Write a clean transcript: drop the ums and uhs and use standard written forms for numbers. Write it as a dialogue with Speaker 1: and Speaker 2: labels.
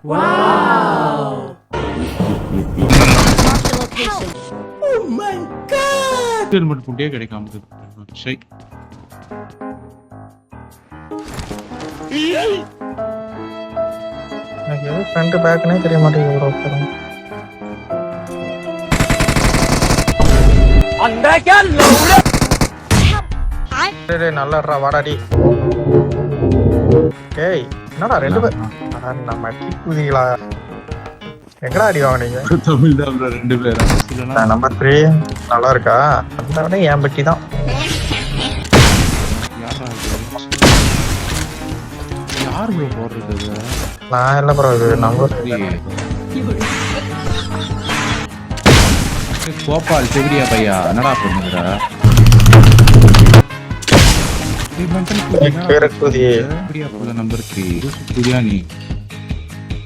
Speaker 1: Wow!
Speaker 2: Oh my god!
Speaker 3: Helmet புண்டியே கிடைக்காம ஷை
Speaker 4: எனக்கு ஃப்ரண்ட் பேக்னே தெரிய மாட்டேங்குது ப்ரோ. டேய் நல்லறா வாடாடி. ஏய் என்னடா ரெண்டு பேர் நம்ம குதிகளா எங்கடா அடி வாங்குனீங்க?
Speaker 3: தமிழ் தான் bro ரெண்டு பேரும்.
Speaker 4: நம்பர் 3 நல்லா இருக்கா? அந்த விட என் பெட்டி தான்.
Speaker 3: யார் ப்ரோ போடுறது இது?
Speaker 4: நான் இல்ல ப்ரோ இது நம்பர் 3.
Speaker 3: கோபால் செவிடியா பையா என்னடா பண்ணுங்கடா? நீ மென்டல்
Speaker 4: பேர குதி.
Speaker 3: செவிடியா போல நம்பர் 3 புதியா நீ